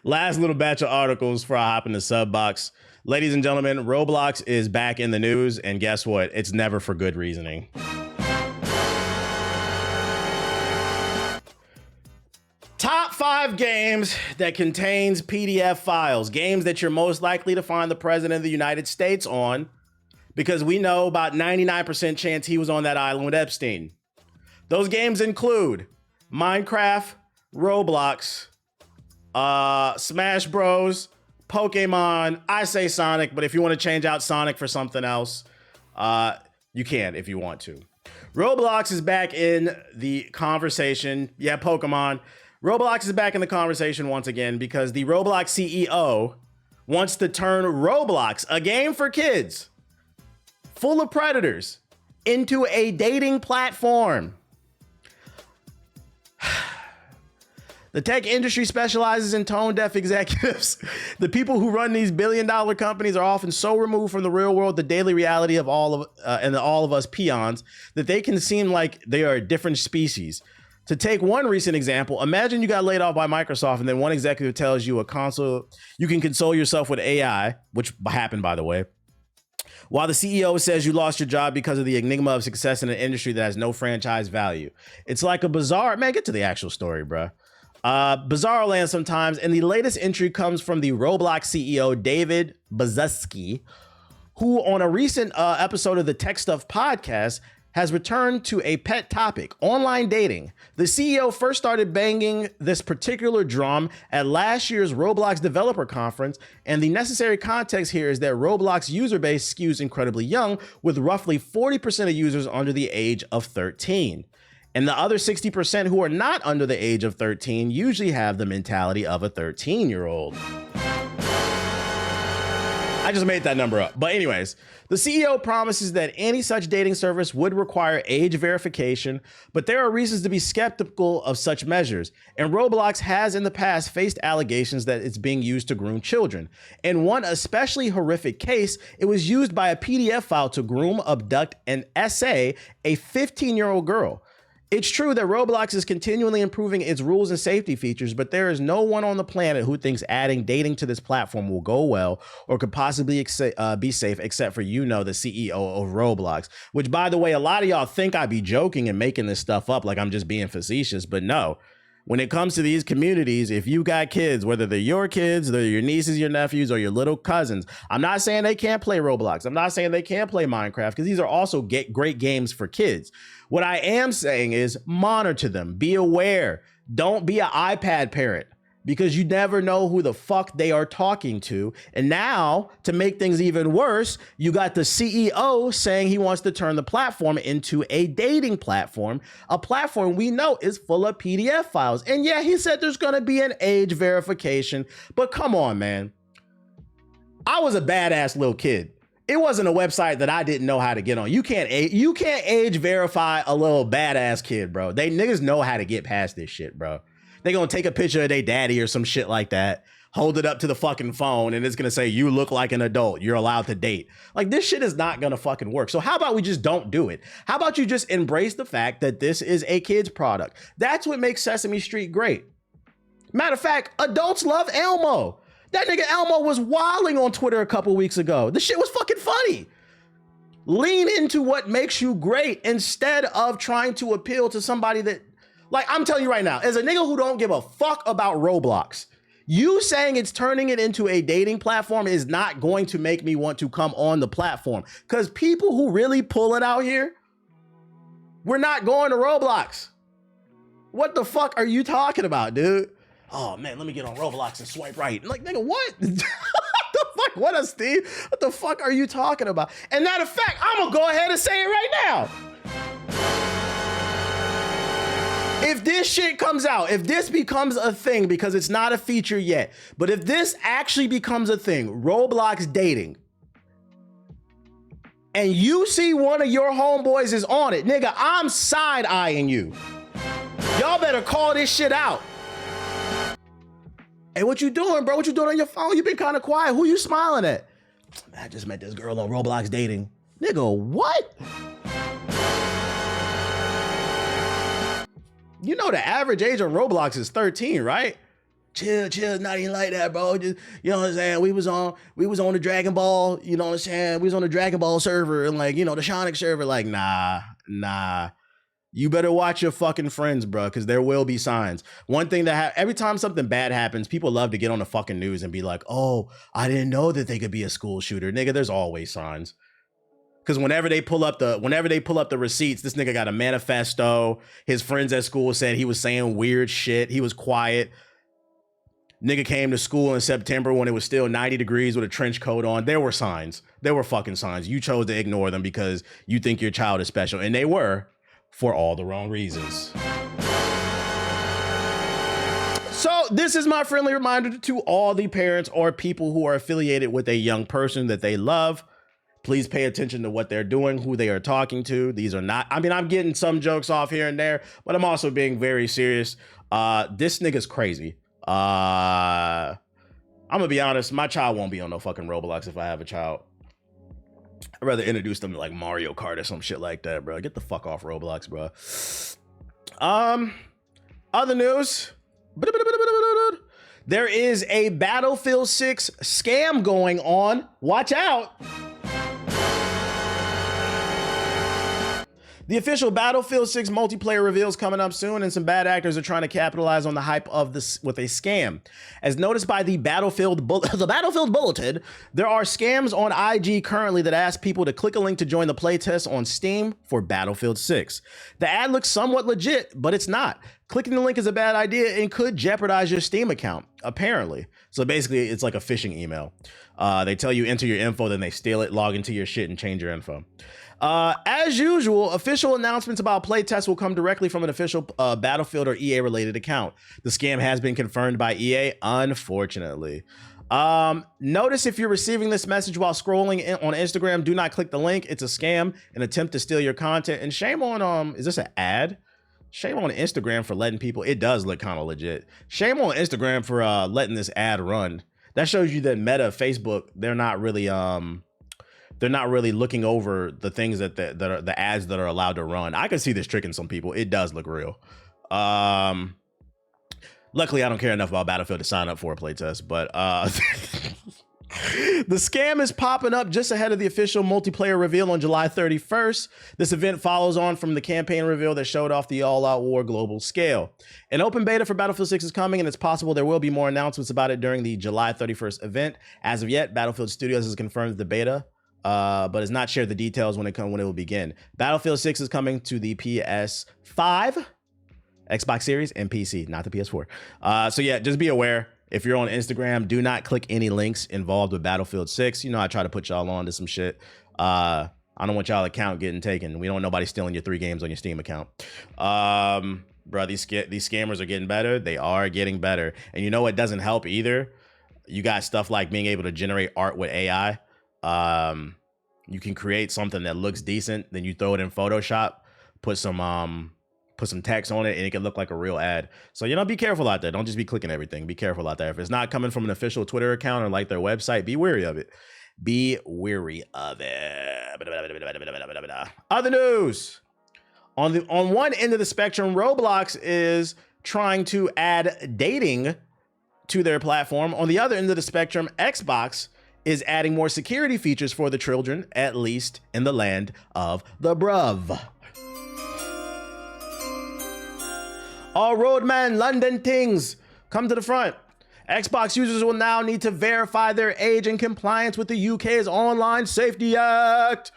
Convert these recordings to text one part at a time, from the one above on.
Last little batch of articles before I hop in the sub box. Ladies and gentlemen, Roblox is back in the news, and guess what? It's never for good reasoning. Top 5 games that contains PDF files. Games that you're most likely to find the President of the United States on, because we know about 99% chance he was on that island with Epstein. Those games include Minecraft, Roblox, Smash Bros, Pokemon. I say Sonic, but if you want to change out Sonic for something else, you can if you want to. Roblox is back in the conversation. Yeah, Pokemon. Roblox is back in the conversation once again because the Roblox CEO wants to turn Roblox, a game for kids, full of predators, into a dating platform. The tech industry specializes in tone-deaf executives. The people who run these billion-dollar companies are often so removed from the real world, the daily reality of all of us peons, that they can seem like they are a different species. To take one recent example, imagine you got laid off by Microsoft and then one executive tells you you can console yourself with AI, which happened, by the way, while the CEO says you lost your job because of the enigma of success in an industry that has no franchise value. It's like a bizarre, man, get to the actual story, bruh. Bizarro land sometimes, and the latest entry comes from the Roblox CEO, David Baszucki, who on a recent episode of the Tech Stuff podcast has returned to a pet topic, online dating. The CEO first started banging this particular drum at last year's Roblox developer conference, and the necessary context here is that Roblox user base skews incredibly young, with roughly 40% of users under the age of 13. And the other 60% who are not under the age of 13 usually have the mentality of a 13-year-old. I just made that number up. But anyways, the CEO promises that any such dating service would require age verification, but there are reasons to be skeptical of such measures. And Roblox has in the past faced allegations that it's being used to groom children. In one especially horrific case, it was used by a PDF file to groom, abduct, and essay a 15-year-old girl. It's true that Roblox is continually improving its rules and safety features, but there is no one on the planet who thinks adding dating to this platform will go well or could possibly be safe, except for, the CEO of Roblox, which, by the way, a lot of y'all think I be joking and making this stuff up like I'm just being facetious, but no. When it comes to these communities, if you got kids, whether they're your kids, they're your nieces, your nephews, or your little cousins, I'm not saying they can't play Roblox. I'm not saying they can't play Minecraft, because these are also great games for kids. What I am saying is monitor them, be aware. Don't be an iPad parent, because you never know who the fuck they are talking to. And now, to make things even worse, you got the CEO saying he wants to turn the platform into a dating platform, a platform we know is full of PDF files. And yeah, he said there's gonna be an age verification, but come on, man. I was a badass little kid. It wasn't a website that I didn't know how to get on. You can't age verify a little badass kid, bro. They niggas know how to get past this shit, bro. They gonna take a picture of their daddy or some shit like that, hold it up to the fucking phone, and it's gonna say, you look like an adult, you're allowed to date. Like, this shit is not gonna fucking work. So how about we just don't do it? How about you just embrace the fact that this is a kid's product? That's what makes Sesame Street great. Matter of fact, adults love Elmo. That nigga Elmo was wilding on Twitter a couple weeks ago. This shit was fucking funny. Lean into what makes you great instead of trying to appeal to somebody that, like, I'm telling you right now, as a nigga who don't give a fuck about Roblox, you saying it's turning it into a dating platform is not going to make me want to come on the platform. Because people who really pull it out here, we're not going to Roblox. What the fuck are you talking about, dude? Oh man, let me get on Roblox and swipe right. I'm like, nigga, what? What the fuck? What up, Steve? What the fuck are you talking about? And matter of fact, I'm gonna go ahead and say it right now. If this shit comes out, if this becomes a thing, because it's not a feature yet, but if this actually becomes a thing, Roblox dating, and you see one of your homeboys is on it, nigga, I'm side-eyeing you. Y'all better call this shit out. Hey, what you doing, bro? What you doing on your phone? You been kind of quiet. Who you smiling at? I just met this girl on Roblox dating. Nigga, what? You know the average age on Roblox is 13, right? chill, it's not even like that, bro. Just, you know what I'm saying? We was on the Dragon Ball, you know what I'm saying? We was on the Dragon Ball server and like, you know, the Sonic server. Like, nah. You better watch your fucking friends, bro, because there will be signs. One thing that every time something bad happens, people love to get on the fucking news and be like, oh, I didn't know that they could be a school shooter. Nigga, there's always signs. Because whenever they pull up the receipts, this nigga got a manifesto. His friends at school said he was saying weird shit. He was quiet. Nigga came to school in September when it was still 90 degrees with a trench coat on. There were signs. There were fucking signs. You chose to ignore them because you think your child is special. And they were, for all the wrong reasons. So this is my friendly reminder to all the parents or people who are affiliated with a young person that they love. Please pay attention to what they're doing, who they are talking to. These are not, I mean, I'm getting some jokes off here and there, but I'm also being very serious. This nigga's crazy. I'm gonna be honest, my child won't be on no fucking Roblox if I have a child. I'd rather introduce them to like Mario Kart or some shit like that, bro. Get the fuck off Roblox, bro. Other news. There is a Battlefield 6 scam going on. Watch out. The official Battlefield 6 multiplayer reveal is coming up soon, and some bad actors are trying to capitalize on the hype of this with a scam. As noticed by the Battlefield Bulletin, there are scams on IG currently that ask people to click a link to join the playtest on Steam for Battlefield 6. The ad looks somewhat legit, but it's not. Clicking the link is a bad idea and could jeopardize your Steam account, apparently. So basically, it's like a phishing email. They tell you enter your info, then they steal it, log into your shit, and change your info. As usual, official announcements about playtests will come directly from an official Battlefield or EA related account. The scam has been confirmed by EA, unfortunately. Notice if you're receiving this message while scrolling on Instagram, do not click the link. It's a scam, an attempt to steal your content. And shame on, is this an ad? Shame on Instagram for letting people, it does look kind of legit. Shame on Instagram for letting this ad run. That shows you that Meta, Facebook, they're not really looking over the things that are the ads that are allowed to run. I can see this tricking some people. It does look real. Luckily, I don't care enough about Battlefield to sign up for a playtest, but the scam is popping up just ahead of the official multiplayer reveal on July 31st. This event follows on from the campaign reveal that showed off the all-out war global scale. An open beta for Battlefield 6 is coming, and it's possible there will be more announcements about it during the July 31st event. As of yet, Battlefield Studios has confirmed the beta, but has not shared the details when it will begin. Battlefield 6 is coming to the PS5, Xbox Series, and PC, not the PS4. So yeah, just be aware. If you're on Instagram, do not click any links involved with Battlefield 6. You know, I try to put y'all on to some shit. I don't want y'all account getting taken. We don't want nobody stealing your 3 games on your Steam account. Bro, these scammers are getting better. They are getting better. And you know what doesn't help either? You got stuff like being able to generate art with AI. You can create something that looks decent, then you throw it in Photoshop, put some text on it, and it can look like a real ad. So, you know, be careful out there. Don't just be clicking everything. Be careful out there. If it's not coming from an official Twitter account or like their website, be wary of it. Be wary of it. Other news. On one end of the spectrum, Roblox is trying to add dating to their platform. On the other end of the spectrum, Xbox is adding more security features for the children, at least in the land of the bruv. All roadman London things, come to the front. Xbox users will now need to verify their age in compliance with the UK's Online Safety Act.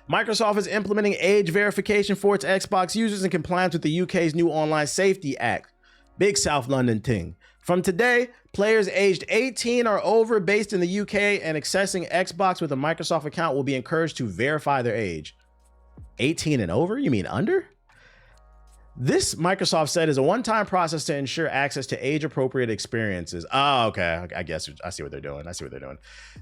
Microsoft is implementing age verification for its Xbox users in compliance with the UK's new Online Safety Act. Big South London thing. From today, players aged 18 or over based in the UK and accessing Xbox with a Microsoft account will be encouraged to verify their age. 18 and over? You mean under? This, Microsoft said, is a one-time process to ensure access to age-appropriate experiences. Oh, okay. I guess I see what they're doing.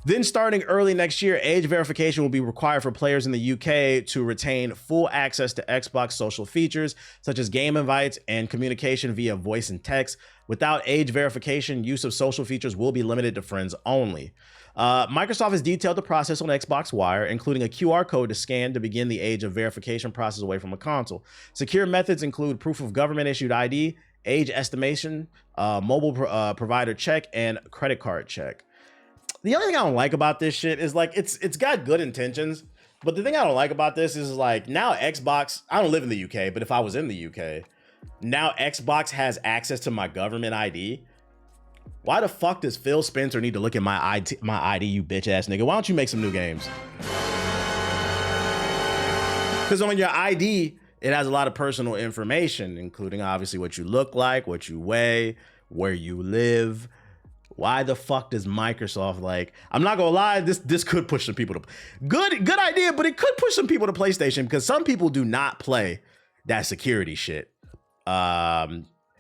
Then starting early next year, age verification will be required for players in the UK to retain full access to Xbox social features, such as game invites and communication via voice and text. Without age verification, use of social features will be limited to friends only. Microsoft has detailed the process on Xbox Wire, including a QR code to scan to begin the age of verification process away from a console. Secure methods include proof of government-issued ID age estimation, mobile provider check, and credit card check. The only thing I don't like about this shit is like it's got good intentions, but the thing I don't like about this is like now Xbox, I don't live in the UK, but if I was in the UK, now Xbox has access to my government ID. Why the fuck does Phil Spencer need to look at my ID, you bitch ass nigga? Why don't you make some new games? Because on your ID, it has a lot of personal information, including obviously what you look like, what you weigh, where you live. Why the fuck does Microsoft, like, I'm not gonna lie, this could push some people to, good idea, but it could push some people to PlayStation because some people do not play that security shit.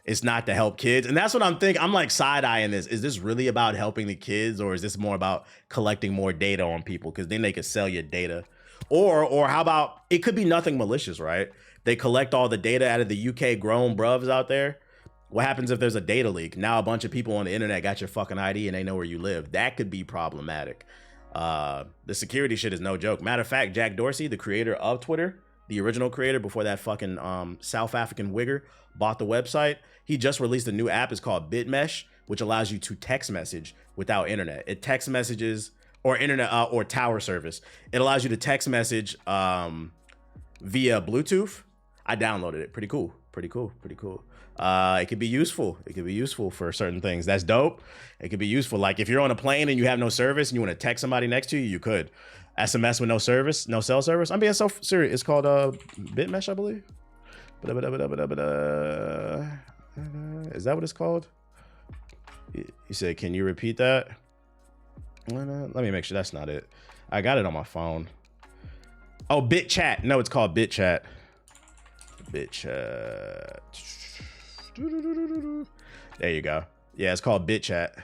It's not to help kids. And that's what I'm thinking. I'm like side-eyeing this. Is this really about helping the kids, or is this more about collecting more data on people? Because then they could sell your data. Or how about, it could be nothing malicious, right? They collect all the data out of the UK grown bruvs out there. What happens if there's a data leak? Now a bunch of people on the internet got your fucking ID and they know where you live. That could be problematic. The security shit is no joke. Matter of fact, Jack Dorsey, the creator of Twitter, the original creator before that fucking South African wigger bought the website, he just released a new app. It's called BitMesh, which allows you to text message without internet. It text messages or internet or tower service. It allows you to text message via Bluetooth. I downloaded it. Pretty cool. It could be useful. It could be useful for certain things. That's dope. It could be useful. Like if you're on a plane and you have no service and you want to text somebody next to you, you could. SMS with no service, no cell service. I'm being so serious. It's called BitMesh, I believe. Is that what it's called? You said, can you repeat that? Let me make sure that's not it. I got it on my phone. Oh, BitChat. No, it's called BitChat. BitChat. There you go. Yeah, it's called BitChat.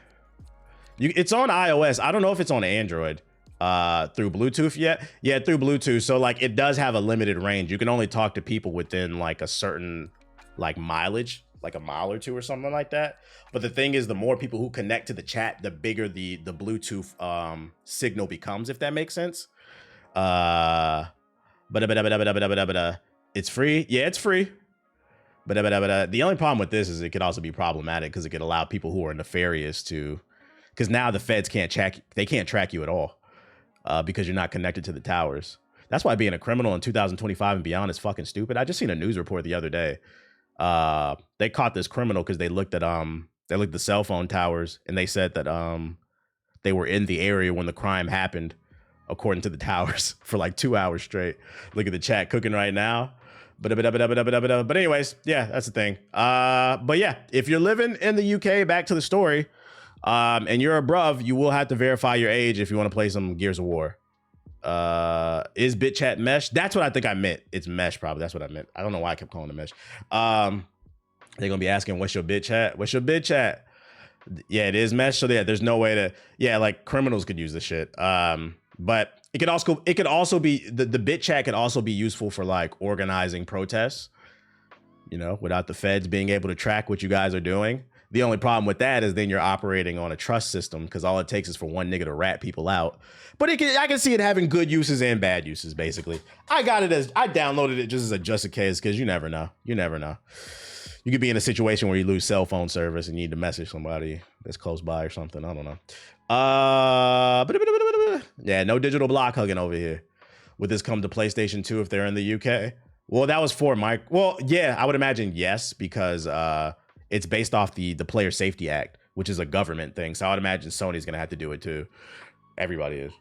It's on iOS. I don't know if it's on Android through Bluetooth yet. Yeah, through Bluetooth. So like it does have a limited range. You can only talk to people within like a certain like mileage, like a mile or two or something like that. But the thing is, the more people who connect to the chat, the bigger the Bluetooth signal becomes, if that makes sense. It's free. Yeah, it's free. But the only problem with this is it could also be problematic because it could allow people who are nefarious to, because now the feds can't track you at all because you're not connected to the towers. That's why being a criminal in 2025 and beyond is fucking stupid. I just seen a news report the other day. They caught this criminal because they looked at the cell phone towers and they said that they were in the area when the crime happened, according to the towers, for like 2 hours straight. Look at the chat cooking right now. But anyways, yeah, that's the thing. But yeah, if you're living in the UK, back to the story, and you're a bruv, you will have to verify your age if you want to play some Gears of War. Is BitChat Mesh? That's what I think I meant. It's Mesh, probably. That's what I meant. I don't know why I kept calling it Mesh. They're gonna be asking, what's your BitChat? What's your BitChat? Yeah, it is Mesh. So yeah, there's no way to, yeah, like criminals could use this shit. But it could also be the BitChat could also be useful for like organizing protests, you know, without the feds being able to track what you guys are doing. The only problem with that is then you're operating on a trust system because all it takes is for one nigga to rat people out. But I can see it having good uses and bad uses, basically. I downloaded it just in case because you never know. You never know. You could be in a situation where you lose cell phone service and you need to message somebody that's close by or something. I don't know. Yeah, no digital block hugging over here. Would this come to PlayStation 2 if they're in the UK? Well, that was for Mike. Well, yeah, I would imagine yes, because it's based off the Player Safety Act, which is a government thing. So I would imagine Sony's gonna have to do it too. Everybody is.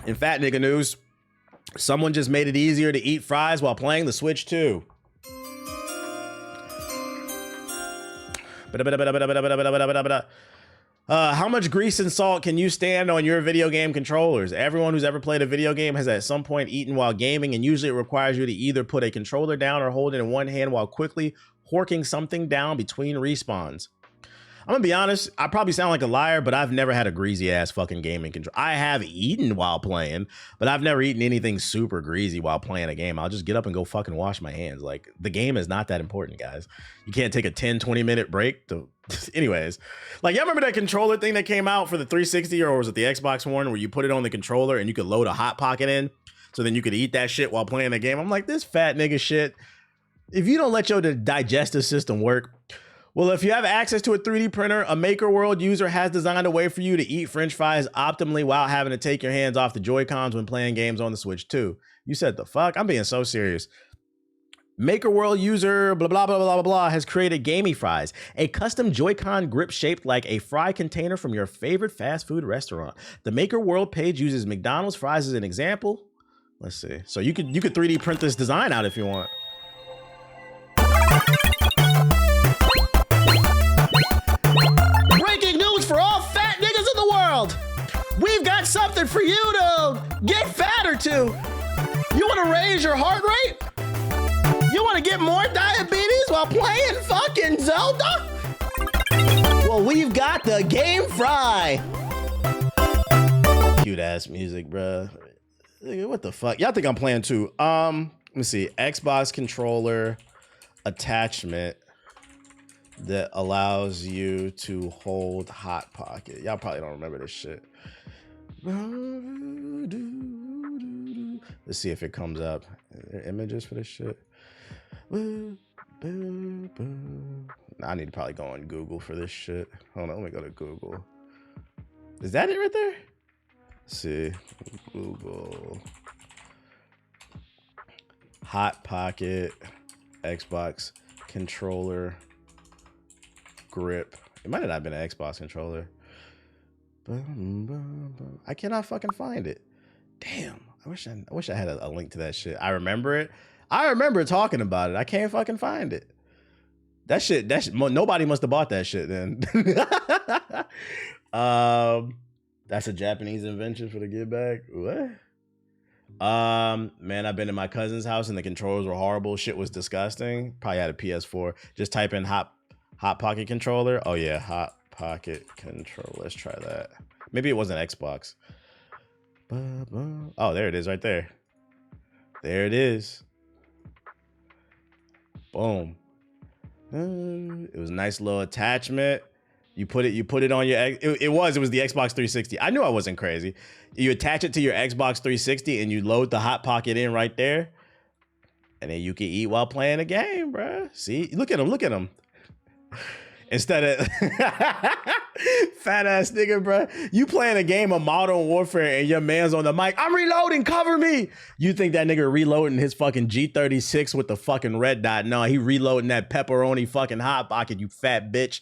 In fat nigga news, someone just made it easier to eat fries while playing the Switch 2. How much grease and salt can you stand on your video game controllers? Everyone who's ever played a video game has at some point eaten while gaming, and usually it requires you to either put a controller down or hold it in one hand while quickly horking something down between respawns. I'm gonna be honest, I probably sound like a liar, but I've never had a greasy ass fucking gaming control. I have eaten while playing, but I've never eaten anything super greasy while playing a game. I'll just get up and go fucking wash my hands. Like, the game is not that important, guys. You can't take a 10-20 minute break to anyways. Like, y'all remember that controller thing that came out for the 360, or was it the Xbox One, where you put it on the controller and you could load a Hot Pocket in so then you could eat that shit while playing the game? I'm like, this fat nigga shit. If you don't let your digestive system work, well, if you have access to a 3D printer, a Maker World user has designed a way for you to eat French fries optimally without having to take your hands off the Joy-Cons when playing games on the Switch too. You said the fuck? I'm being so serious. Maker World user blah blah blah blah blah blah has created Gamey Fries, a custom Joy-Con grip shaped like a fry container from your favorite fast food restaurant. The Maker World page uses McDonald's fries as an example. Let's see. So you could 3D print this design out if you want. Breaking news for all fat niggas in the world. We've got something for you to get fatter to. You want to raise your heart rate? You want to get more diabetes while playing fucking Zelda? Well, we've got the Game Fry. Cute ass music, bruh. What the fuck? Y'all think I'm playing too? Let me see. Xbox controller attachment that allows you to hold Hot Pocket. Y'all probably don't remember this shit. Let's see if it comes up. Are there images for this shit? I need to probably go on Google for this shit. Hold on, let me go to Google. Is that it right there? Let's see. Google. Hot Pocket Xbox controller grip. It might have not been an Xbox controller. I cannot fucking find it. Damn. I wish I had a link to that shit. I remember it. I remember talking about it. I can't fucking find it. That shit, nobody must have bought that shit then. That's a Japanese invention for the get back. What? Man, I've been to my cousin's house and the controllers were horrible. Shit was disgusting. Probably had a PS4. Just type in Hot Pocket controller. Oh yeah, Hot Pocket controller. Let's try that. Maybe it wasn't Xbox. Oh, there it is right there. There it is. Boom. It was a nice little attachment. You put it on your, it was the Xbox 360. I knew I wasn't crazy. You attach it to your Xbox 360 and you load the Hot Pocket in right there. And then you can eat while playing a game, bruh. See, look at him. Instead of fat ass nigga, bro, you playing a game of Modern Warfare and your man's on the mic. I'm reloading, cover me. You think that nigga reloading his fucking G36 with the fucking red dot? No, he reloading that pepperoni fucking Hot Pocket, you fat bitch.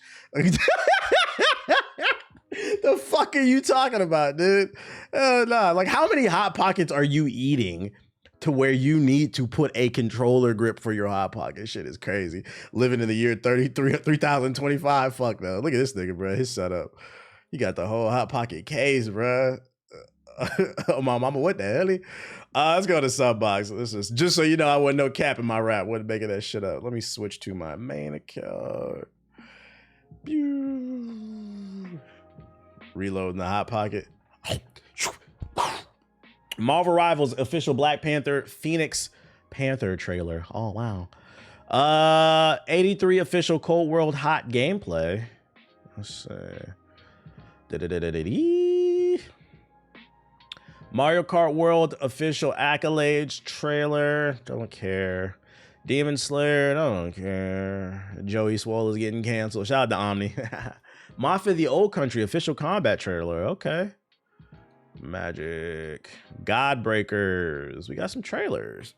The fuck are you talking about, dude? Nah, like how many Hot Pockets are you eating to where you need to put a controller grip for your Hot Pocket? Shit is crazy. Living in the year 3025. Fuck no. Look at this nigga, bro. His setup. He got the whole Hot Pocket case, bro. Oh, my mama, what the hell? Let's go to Subbox. This is just so you know, I wasn't no cap in my rap. Wasn't making that shit up. Let me switch to my main account. Reloading the Hot Pocket. Marvel Rivals official Black Panther Phoenix Panther trailer. Oh, wow. 83 official Cold World Hot gameplay. Let's see. Mario Kart World official accolades trailer. Don't care. Demon Slayer. Don't care. Joey Swole is getting canceled. Shout out to Omni. Mafia the Old Country official combat trailer. Okay. Magic. Godbreakers. We got some trailers.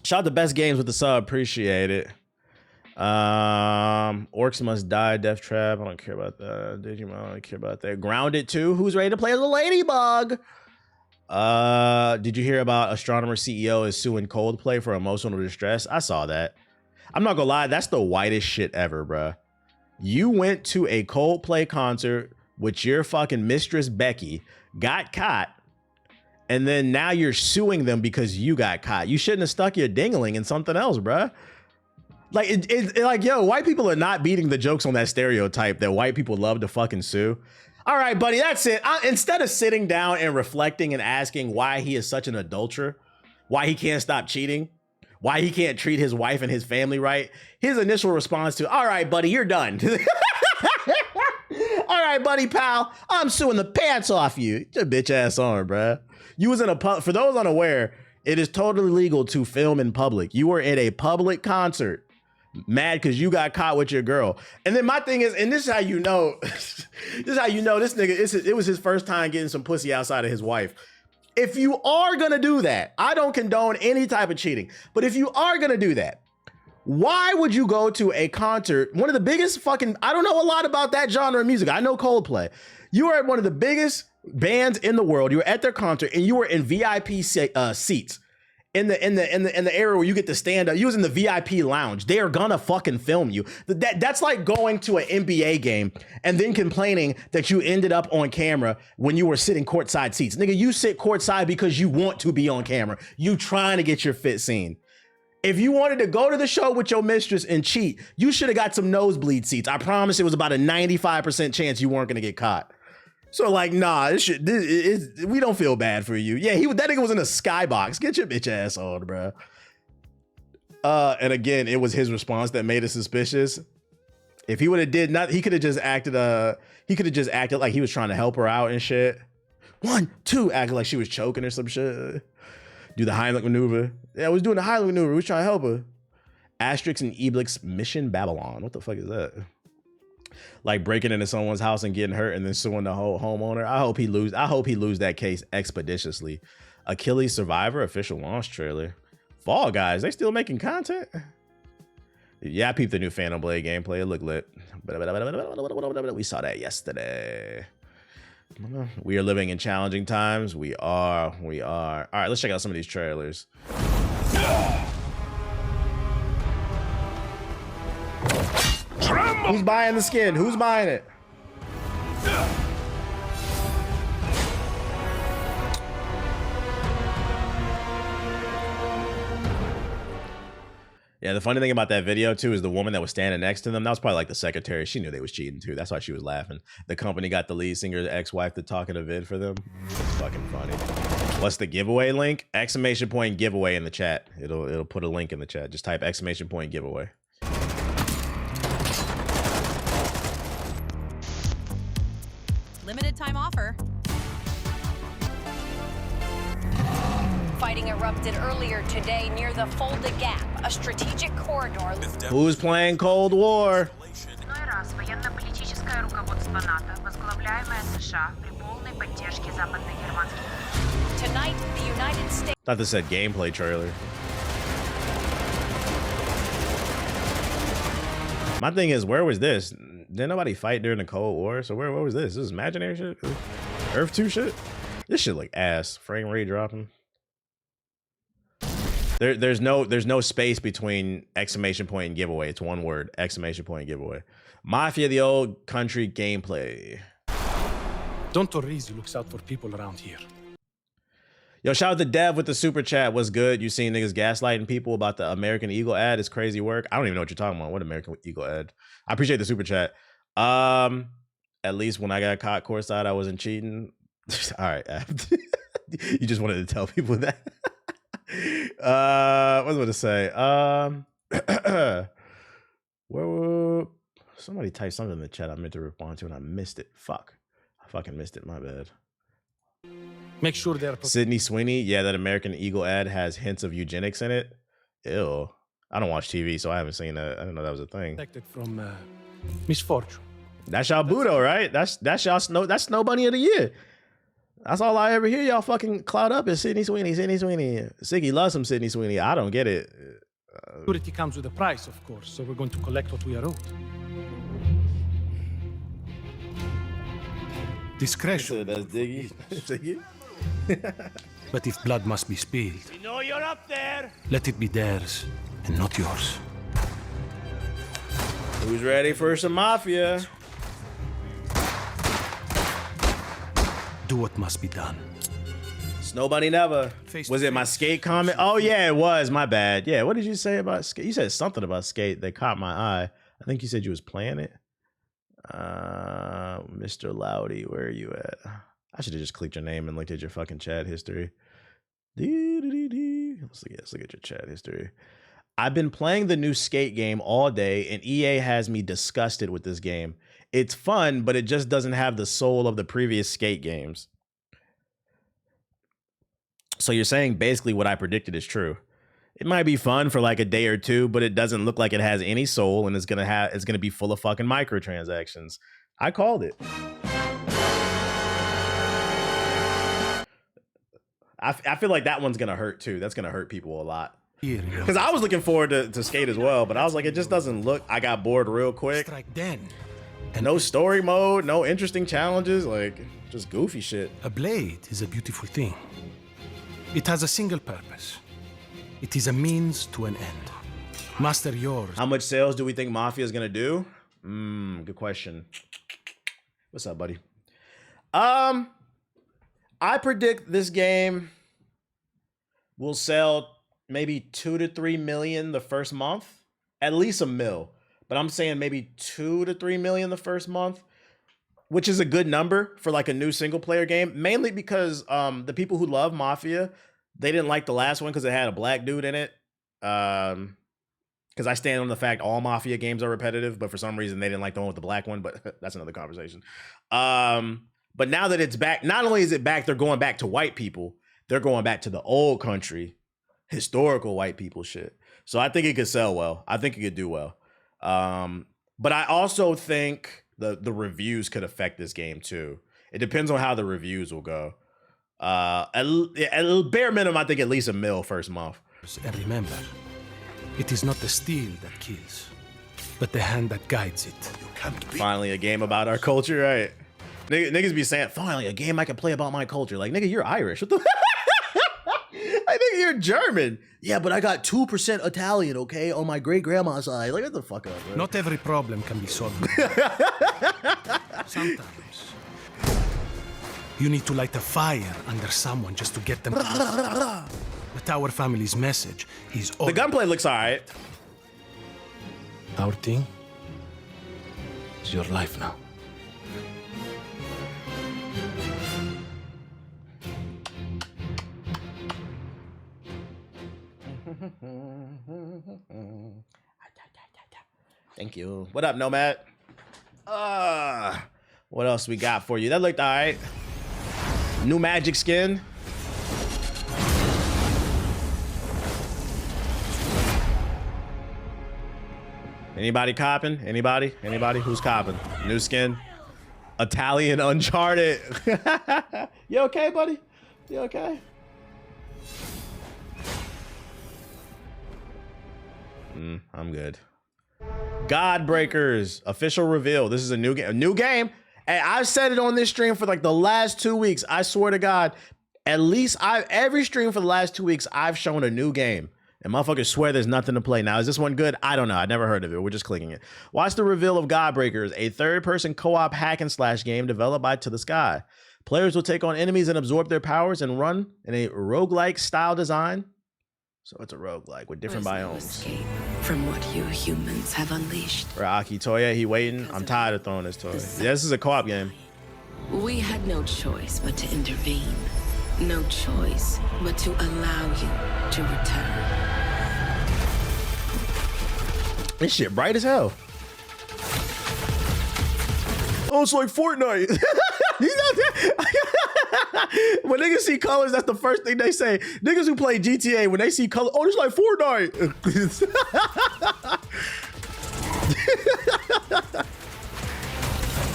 Shout out to Best Games with the sub. Appreciate it. Orcs Must Die. Death Trap. I don't care about that. Digimon. I don't care about that. Grounded 2. Who's ready to play as a ladybug? Did you hear about Astronomer CEO is suing Coldplay for emotional distress? I saw that. I'm not gonna lie. That's the whitest shit ever, bruh. You went to a Coldplay concert with your fucking mistress, Becky, got caught, and then now you're suing them because you got caught. You shouldn't have stuck your dingling in something else, bruh. Like, like, yo, white people are not beating the jokes on that stereotype that white people love to fucking sue. All right, buddy, that's it. Instead of sitting down and reflecting and asking why he is such an adulterer, why he can't stop cheating, why he can't treat his wife and his family right, his initial response to, all right, buddy, you're done. All right, buddy, pal, I'm suing the pants off you. Get your bitch ass on, bruh. You was in a pub. For those unaware, It is totally legal to film in public. You were at a public concert, mad because you got caught with your girl. And then my thing is, and this is how you know, this is how you know this nigga, it was his first time getting some pussy outside of his wife. If you are gonna do that, I don't condone any type of cheating, but if you are gonna do that, why would you go to a concert? One of the biggest fucking, I don't know a lot about that genre of music. I know Coldplay. You are at one of the biggest bands in the world. You were at their concert and you were in VIP seats in the area where you get to stand up. You was in the VIP lounge. They are gonna fucking film you. That's like going to an NBA game and then complaining that you ended up on camera when you were sitting courtside seats. Nigga, you sit courtside because you want to be on camera. You trying to get your fit seen. If you wanted to go to the show with your mistress and cheat, you should have got some nosebleed seats. I promise it was about a 95% chance you weren't gonna get caught. So like, nah, we don't feel bad for you. Yeah, that nigga was in a skybox. Get your bitch ass on, bro. And again, it was his response that made it suspicious. If he would have did nothing, he could have just acted like he was trying to help her out and shit. 1, 2, acting like she was choking or some shit. Do the Heimlich maneuver. Yeah, I was doing the Heimlich maneuver. We was trying to help her. Asterix and Obelix Mission Babylon. What the fuck is that? Like breaking into someone's house and getting hurt and then suing the whole homeowner. I hope he lose that case expeditiously. Achilles Survivor official launch trailer. Fall Guys, they still making content? Yeah, I peeped the new Phantom Blade gameplay. It looked lit. We saw that yesterday. We are living in challenging times. We are. All right, let's check out some of these trailers. Who's buying the skin? Who's buying it? Yeah, the funny thing about that video too is the woman that was standing next to them, that was probably like the secretary. She knew they was cheating too. That's why she was laughing. The company got the lead singer's ex-wife to talk in a vid for them. It's fucking funny. What's the giveaway link? Exclamation point giveaway in the chat. It'll put a link in the chat. Just type exclamation point giveaway. Limited time offer. Fighting erupted earlier today near the Fulda Gap, a strategic corridor. Who's playing Cold War? Tonight, the United States. Thought this said gameplay trailer. My thing is, where was this? Didn't nobody fight during the Cold War? So where was this? This is imaginary shit? Earth 2 shit? This shit like ass. Frame rate dropping. There's no space between exclamation point and giveaway. It's one word, exclamation point giveaway. Mafia the Old Country gameplay. Don Torrizzi looks out for people around here. Yo, shout out to Dev with the super chat. What's good? You seen niggas gaslighting people about the American Eagle ad? It's crazy work. I don't even know what you're talking about. What American Eagle ad? I appreciate the super chat. At least when I got caught courtside, I wasn't cheating. All right. You just wanted to tell people that. What was I going to say? Whoa, somebody typed something in the chat I meant to respond to and I missed it. Fuck. I fucking missed it. My bad. Make sure they're Sydney Sweeney. Yeah, that American Eagle ad has hints of eugenics in it. Ew. I don't watch TV, so I haven't seen that. I didn't know that was a thing. protected from misfortune. That's y'all Budo, right? That's y'all Snow Bunny of the year. That's all I ever hear y'all fucking cloud up is Sydney Sweeney, Sydney Sweeney. Siggy loves some Sydney Sweeney. I don't get it. Security comes with a price, of course, so we're going to collect what we are owed. Discretion. That's Diggy. Siggy. But if blood must be spilled, We know you're up there. let it be theirs and not yours. Who's ready for some mafia? Do what must be done. Snow Bunny never. Was it my skate comment? Oh yeah, it was. My bad. Yeah, what did you say about skate? You said something about skate that caught my eye. I think you said you was playing it. Mr. Loudy, where are you at? I should have just clicked your name and looked at your fucking chat history. Let's look at your chat history. I've been playing the new skate game all day, and EA has me disgusted with this game. It's fun, but it just doesn't have the soul of the previous skate games. So you're saying basically what I predicted is true. It might be fun for like a day or two, but it doesn't look like it has any soul, and it's gonna be full of fucking microtransactions. I called it. I feel like that one's gonna hurt too. That's gonna hurt people a lot. Because I was looking forward to Skate as well, but I was like, it just doesn't look. I got bored real quick. Strike then. And no story mode, no interesting challenges, like just goofy shit. A blade is a beautiful thing. It has a single purpose. It is a means to an end. Master yours. How much sales do we think Mafia is gonna do? Good question. What's up, buddy? I predict this game will sell maybe 2 to 3 million the first month, at least $1 million. But I'm saying maybe 2 to 3 million the first month, which is a good number for like a new single player game. Mainly because the people who love Mafia, they didn't like the last one because it had a black dude in it. Because I stand on the fact all Mafia games are repetitive, but for some reason they didn't like the one with the black one. But that's another conversation. But now that it's back, not only is it back, they're going back to white people. They're going back to the old country, historical white people shit. So I think it could sell well. I think it could do well. But I also think the reviews could affect this game too. It depends on how the reviews will go. At bare minimum, I think at least $1 million first month. And remember, it is not the steel that kills, but the hand that guides it. Finally, a game about our culture, right? Niggas be saying, finally, a game I can play about my culture. Like, nigga, you're Irish. What the I think you're German. Yeah, but I got 2% Italian, okay, on my great-grandma's side. Like, get the fuck up, bro. Not every problem can be solved. Sometimes you need to light a fire under someone just to get them to listen. But our family's message is all. The gunplay looks all right. Our thing is your life now. Thank you. What up, Nomad? What else we got for you? That looked all right. New magic skin. Anybody copping? Anybody? Anybody? Who's copping? New skin? Italian Uncharted. You okay, buddy? You okay? I'm good. Godbreakers official reveal. This is a new game. A new game. And I've said it on this stream for like the last 2 weeks. I swear to God, at least every stream for the last 2 weeks, I've shown a new game. And motherfuckers swear there's nothing to play. Now, is this one good? I don't know. I never heard of it. We're just clicking it. Watch the reveal of Godbreakers, a third-person co-op hack and slash game developed by To The Sky. Players will take on enemies and absorb their powers and run in a roguelike style design. So it's a roguelike with different biomes. Escape from what you humans have unleashed. For Aki Toya, he waiting. I'm tired of throwing this toy. Yeah, this is a co-op game. We had no choice but to intervene. No choice but to allow you to return. This shit bright as hell. Oh, it's like Fortnite. When niggas see colors, that's the first thing they say. Niggas who play GTA, when they see color, oh, it's like Fortnite.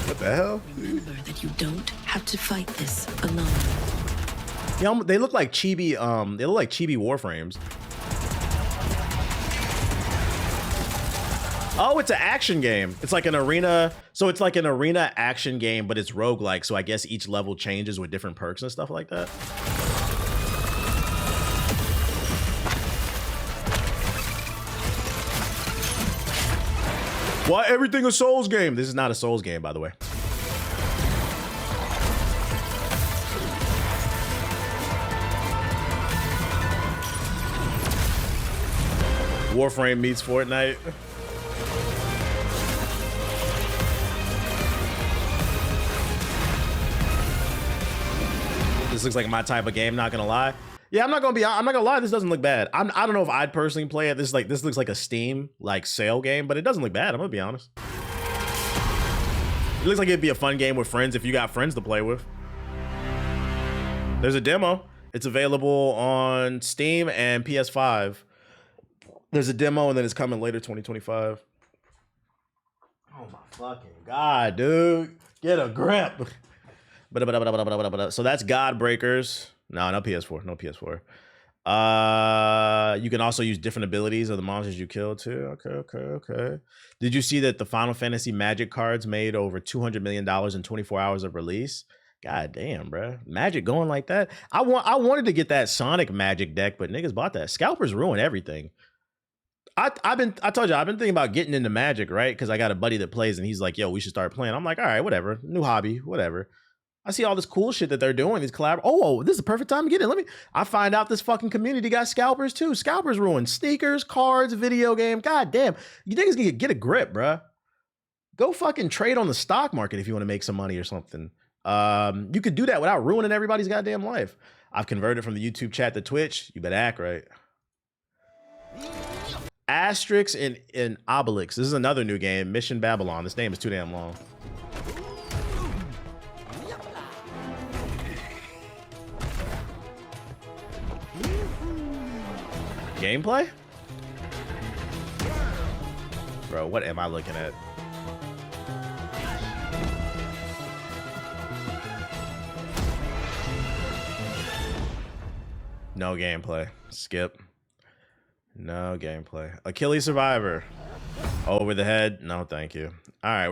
What the hell? Remember that you don't have to fight this alone. Yeah, they look like chibi. They look like chibi Warframes. Oh, it's an action game. It's like an arena. So it's like an arena action game, but it's roguelike. So I guess each level changes with different perks and stuff like that. Why everything a Souls game? This is not a Souls game, by the way. Warframe meets Fortnite. This looks like my type of game, not gonna lie. Yeah, I'm not gonna lie, this doesn't look bad. I don't know if I'd personally play it. This looks like a Steam sale game, but it doesn't look bad, I'm gonna be honest. It looks like it'd be a fun game with friends if you got friends to play with. There's a demo. It's available on Steam and PS5. There's a demo and then it's coming later 2025. Oh my fucking God, dude. Get a grip. So that's Godbreakers. No PS4. No PS4. You can also use different abilities of the monsters you kill too. Okay. Did you see that the Final Fantasy Magic cards made over $200 million in 24 hours of release? God damn, bro. Magic going like that. I wanted to get that Sonic Magic deck, but niggas bought that. Scalpers ruin everything. I told you, I've been thinking about getting into Magic, right? Because I got a buddy that plays and he's like, yo, we should start playing. I'm like, all right, whatever. New hobby, whatever. I see all this cool shit that they're doing, these collab. Oh, this is the perfect time to get in. I find out this fucking community got scalpers too. Scalpers ruin sneakers, cards, video game. God damn. You niggas can get a grip, bruh. Go fucking trade on the stock market if you want to make some money or something. You could do that without ruining everybody's goddamn life. I've converted from the YouTube chat to Twitch. You better act right. Asterix and Obelix. This is another new game, Mission Babylon. This name is too damn long. Gameplay? Bro, what am I looking at? No gameplay. Skip. No gameplay. Achilles Survivor. Over the head? No, thank you. All right.